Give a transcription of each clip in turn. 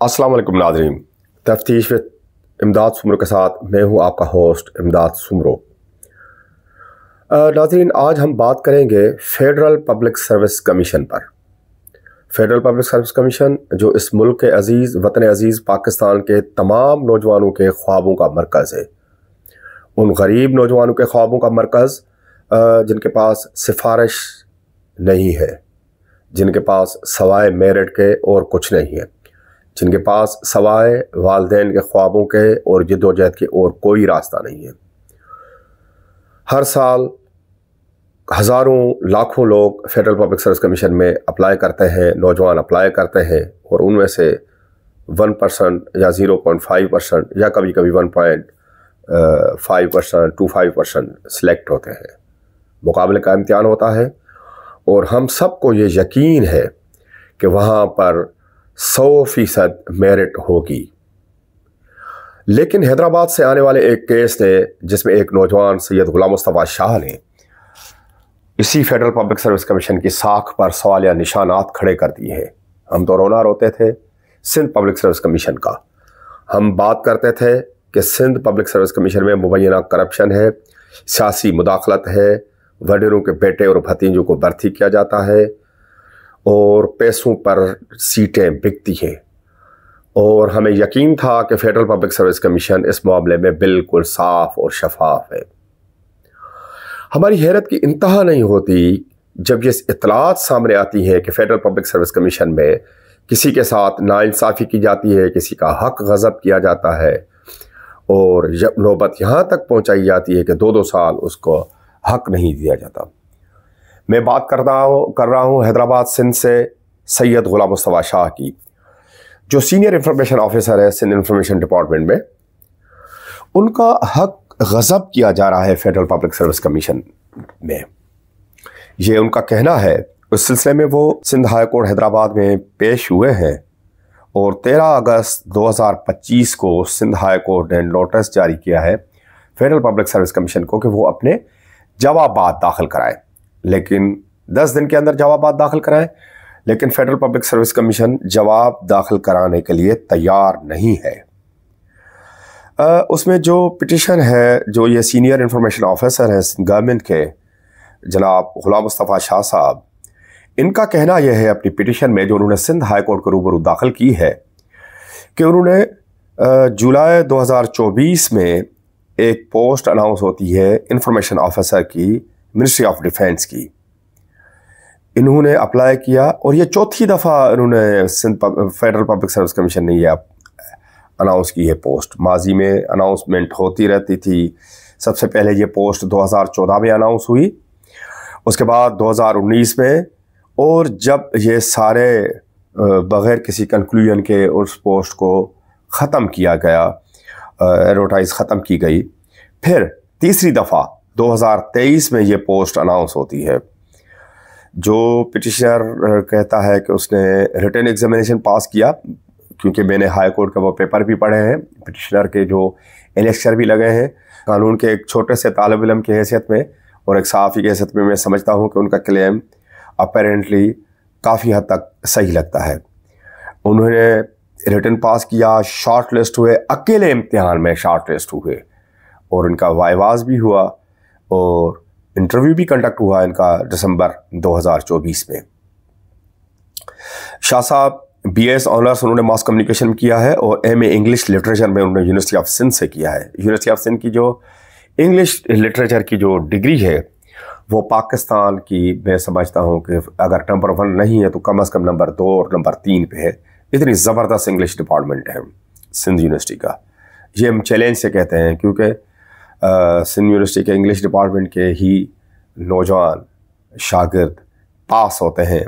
अस्सलाम वालेकुम नाज़रीन, तफ्तीश विद इमदाद सुमरो के साथ मैं हूं आपका होस्ट इमदाद सुमरो। नाज़रीन, आज हम बात करेंगे फेडरल पब्लिक सर्विस कमीशन पर। फेडरल पब्लिक सर्विस कमीशन जो इस मुल्क के अजीज़ वतन अजीज़ पाकिस्तान के तमाम नौजवानों के ख्वाबों का मरकज़ है। उन गरीब नौजवानों के ख्वाबों का मरकज़ जिनके पास सिफारिश नहीं है, जिनके पास सवाए मेरिट के और कुछ नहीं है, जिनके पास सवाए वालिदैन के ख्वाबों के और जद्दोजहद के और कोई रास्ता नहीं है। हर साल हज़ारों लाखों लोग फेडरल पब्लिक सर्विस कमीशन में अप्लाई करते हैं, नौजवान अप्लाई करते हैं और उनमें से 1% या 0.5% या कभी कभी 1.5% to 5% सिलेक्ट होते हैं। मुकाबले का इम्तिहान होता है और हम सबको ये यकीन है कि वहाँ पर 100% मेरिट होगी। लेकिन हैदराबाद से आने वाले एक केस ने, जिसमें एक नौजवान सैयद गुलाम मुस्तफ़ा शाह ने इसी फेडरल पब्लिक सर्विस कमीशन की साख पर सवालिया निशानात खड़े कर दिए हैं। हम तो रोना रोते थे सिंध पब्लिक सर्विस कमीशन का। हम बात करते थे कि सिंध पब्लिक सर्विस कमीशन में मुबैना करप्शन है, सियासी मुदाखलत है, वडीरों के बेटे और भतीजों को भर्ती किया जाता है और पैसों पर सीटें बिकती हैं। और हमें यकीन था कि फेडरल पब्लिक सर्विस कमीशन इस मामले में बिल्कुल साफ और शफाफ है। हमारी हैरत की इंतहा नहीं होती जब ये इत्तलात सामने आती है कि फेडरल पब्लिक सर्विस कमीशन में किसी के साथ नाइंसाफ़ी की जाती है, किसी का हक गज़ब किया जाता है और नौबत यहाँ तक पहुँचाई जाती है कि 2-2 साल उसको हक नहीं दिया जाता। मैं बात कर रहा हूँ हैदराबाद सिंध से सैयद गुलाम मुस्तफ़ा शाह की, जो सीनियर इंफॉर्मेशन ऑफिसर है सिंध इंफॉर्मेशन डिपार्टमेंट में। उनका हक गज़ब किया जा रहा है फेडरल पब्लिक सर्विस कमीशन में, ये उनका कहना है। उस सिलसिले में वो सिंध हाई कोर्ट हैदराबाद में पेश हुए हैं और 13 अगस्त 2025 को सिंध हाई कोर्ट ने नोटिस जारी किया है फेडरल पब्लिक सर्विस कमीशन को कि वो अपने जवाबात दाखिल कराएं। लेकिन 10 दिन के अंदर जवाबात दाखिल कराएं, लेकिन फेडरल पब्लिक सर्विस कमीशन जवाब दाखिल कराने के लिए तैयार नहीं है। उसमें जो पिटिशन है, जो ये सीनियर इंफॉर्मेशन ऑफिसर हैं गवर्नमेंट के जनाब गुलाम मुस्तफ़ा शाह साहब, इनका कहना यह है अपनी पिटिशन में, जो उन्होंने सिंध हाई कोर्ट के रूबरू दाखिल की है, कि उन्होंने जुलाई 2024 में एक पोस्ट अनाउंस होती है इंफॉर्मेशन ऑफिसर की मिनिस्ट्री ऑफ डिफेंस की। इन्होंने अप्लाई किया और ये चौथी दफ़ा इन्होंने फेडरल पब्लिक सर्विस कमीशन ने ये अनाउंस की है पोस्ट। माजी में अनाउंसमेंट होती रहती थी। सबसे पहले ये पोस्ट 2014 में अनाउंस हुई, उसके बाद 2019 में, और जब ये सारे बग़ैर किसी कंक्लूजन के उस पोस्ट को ख़त्म किया गया, एडवर्टाइज ख़त्म की गई, फिर तीसरी दफ़ा 2023 में ये पोस्ट अनाउंस होती है। जो पिटिशनर कहता है कि उसने रिटन एग्जामिनेशन पास किया, क्योंकि मैंने हाई कोर्ट का वो पेपर भी पढ़े हैं, पिटिशनर के जो लेक्चर भी लगे हैं, कानून के एक छोटे से तालिब इल्म की हैसियत में और एक सहाफ़ी की हैसियत में मैं समझता हूँ कि उनका क्लेम अपेरेंटली काफ़ी हद तक सही लगता है। उन्होंने रिटन पास किया, शॉर्ट लिस्ट हुए, अकेले इम्तिहान में शॉर्ट लिस्ट हुए और इनका वाइवाज भी हुआ और इंटरव्यू भी कंडक्ट हुआ इनका दिसंबर 2024 में। शाह साहब BS ऑनर्स उन्होंने मास कम्युनिकेशन में किया है और MA इंग्लिश लिटरेचर में उन्होंने यूनिवर्सिटी ऑफ सिंध से किया है। यूनिवर्सिटी ऑफ सिंध की जो इंग्लिश लिटरेचर की जो डिग्री है वो पाकिस्तान की, मैं समझता हूँ कि अगर नंबर 1 नहीं है तो कम से कम नंबर 2 और नंबर 3 पे है। इतनी ज़बरदस्त इंग्लिश डिपार्टमेंट है सिंध यूनिवर्सिटी का। ये हम चैलेंज से कहते हैं क्योंकि सिंध यूनिवर्सिटी के इंग्लिश डिपार्टमेंट के ही नौजवान शागिर्द पास होते हैं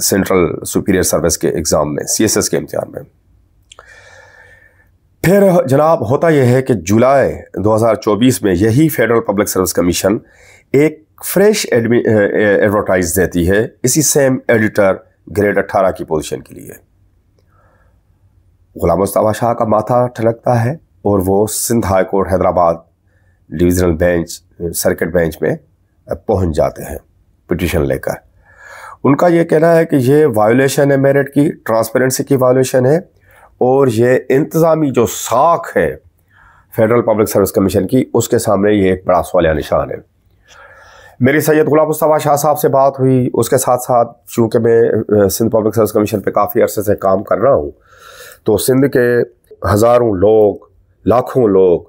सेंट्रल सुपीरियर सर्विस के एग्ज़ाम में, CSS के इम्तिहान में। फिर जनाब होता यह है कि जुलाई 2024 में यही फेडरल पब्लिक सर्विस कमीशन एक फ्रेश एडवर्टाइज देती है इसी सेम एडिटर ग्रेड 18 की पोजीशन के लिए। गुलाम मुस्तफ़ा शाह का माथा ठनकता है और वो Sindh high court Hyderabad divisional bench, circuit bench में पहुंच जाते हैं पिटीशन लेकर। उनका ये कहना है कि ये वायोलेशन है मेरिट की, ट्रांसपेरेंसी की वायोलेशन है اور یہ انتظامی جو ساکھ ہے فیڈرل پبلک سروس کمیشن کی، اس کے سامنے یہ ایک بڑا سوالیہ نشان ہے۔ میری سید غلام مصطفیٰ شاہ صاحب سے بات ہوئی، اس کے ساتھ ساتھ چونکہ میں سندھ پبلک سروس کمیشن پہ کافی عرصے سے کام کر رہا ہوں، تو سندھ کے ہزاروں لوگ، لاکھوں لوگ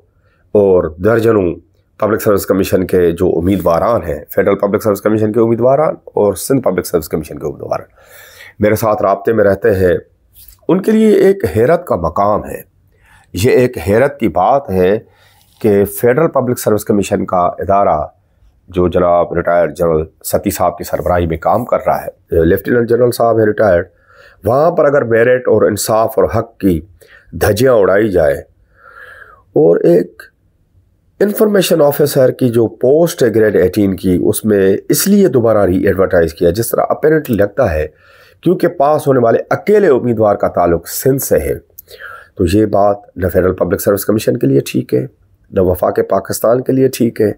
اور درجنوں پبلک سروس کمیشن کے جو امیدواران ہیں، فیڈرل پبلک سروس کمیشن کے امیدواران اور سندھ پبلک سروس کمیشن کے امیدواران میرے ساتھ رابطے میں رہتے ہیں، ان کے لیے ایک حیرت کا مقام ہے۔ یہ ایک حیرت کی بات ہے کہ فیڈرل پبلک سروس کمیشن کا ادارہ جو جناب ریٹائرڈ جنرل ستی صاحب کی سربراہی میں کام کر رہا ہے، لیفٹیننٹ جنرل صاحب ہے ریٹائرڈ، وہاں پر اگر میرٹ اور انصاف اور حق کی دھجیاں اڑائی جائے اور ایک انفارمیشن آفیسر کی جو پوسٹ ہے گریڈ 18 کی، اس میں اس لیے دوبارہ ری ایڈورٹائز کیا جس طرح اپیرنٹلی لگتا ہے کیونکہ پاس ہونے والے اکیلے امیدوار کا تعلق سندھ سے ہے، تو یہ بات نہ فیڈرل پبلک سروس کمیشن کے لیے ٹھیک ہے، نہ وفاق پاکستان کے لیے ٹھیک ہے،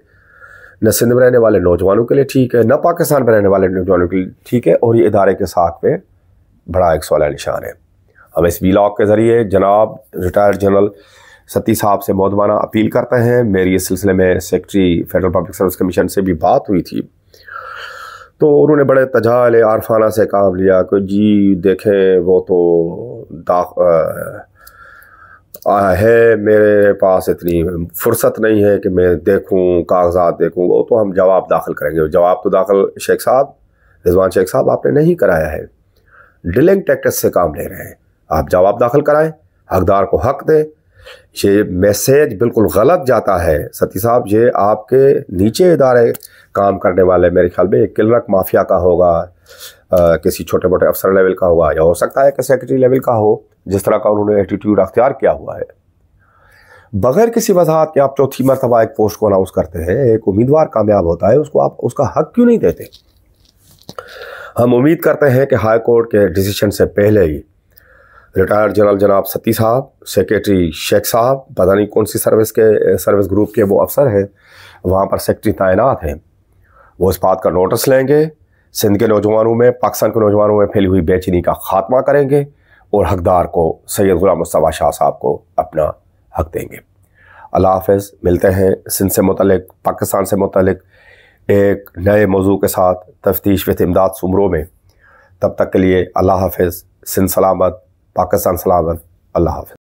نہ سندھ میں رہنے والے نوجوانوں کے لیے ٹھیک ہے، نہ پاکستان میں رہنے والے نوجوانوں کے لیے ٹھیک ہے، اور یہ ادارے کے ساکھ پہ بڑا ایک سوالیہ نشان ہے۔ ہم اس ویلاگ کے ذریعے جناب ریٹائرڈ جنرل ستی صاحب سے مؤدبانہ اپیل کرتے ہیں۔ میری اس سلسلے میں secretary federal public service commission سے بھی بات ہوئی تھی، تو انہوں نے بڑے تجال عارفانہ سے کام لیا کہ جی دیکھیں وہ تو ہے، میرے پاس اتنی فرصت نہیں ہے کہ میں دیکھوں کاغذات دیکھوں، وہ تو ہم جواب داخل کریں گے۔ جواب تو داخل شیخ صاحب، رضوان شیخ صاحب آپ نے نہیں کرایا ہے، ڈیلنگ ٹیکٹس سے کام لے رہے ہیں، آپ جواب داخل کرائیں، حقدار کو حق دیں۔ یہ میسیج بالکل غلط جاتا ہے ستی صاحب، یہ آپ کے نیچے ادارے کام کرنے والے میرے خیال میں ایک کلرک مافیا کا ہوگا، کسی چھوٹے موٹے افسر لیول کا ہوگا، یا ہو سکتا ہے کہ سیکرٹری لیول کا ہو، جس طرح کا انہوں نے ایٹیٹیوڈ اختیار کیا ہوا ہے۔ بغیر کسی وضاحت کے آپ چوتھی مرتبہ ایک پوسٹ کو اناؤنس کرتے ہیں، ایک امیدوار کامیاب ہوتا ہے، اس کو آپ اس کا حق کیوں نہیں دیتے؟ ہم امید کرتے ہیں کہ ہائی کورٹ کے ڈیسیشن سے پہلے ہی ریٹائرڈ جنرل جناب ستی صاحب، سیکریٹری شیخ صاحب، پتہ نہیں کون سی سروس گروپ کے وہ افسر ہیں، وہاں پر سیکریٹری تعینات ہیں، وہ اس بات کا نوٹس لیں گے، سندھ کے نوجوانوں میں، پاکستان کے نوجوانوں میں پھیلی ہوئی بے چینی کا خاتمہ کریں گے اور حقدار کو سید غلام مصطفیٰ شاہ صاحب کو اپنا حق دیں گے۔ اللہ حافظ، ملتے ہیں سندھ سے متعلق، پاکستان سے متعلق ایک نئے موضوع کے ساتھ تفتیش وتھ امداد سمرو میں۔ تب تک کے لیے اللہ حافظ، سندھ سلامت، پاکستان سلامت، اللہ حافظ۔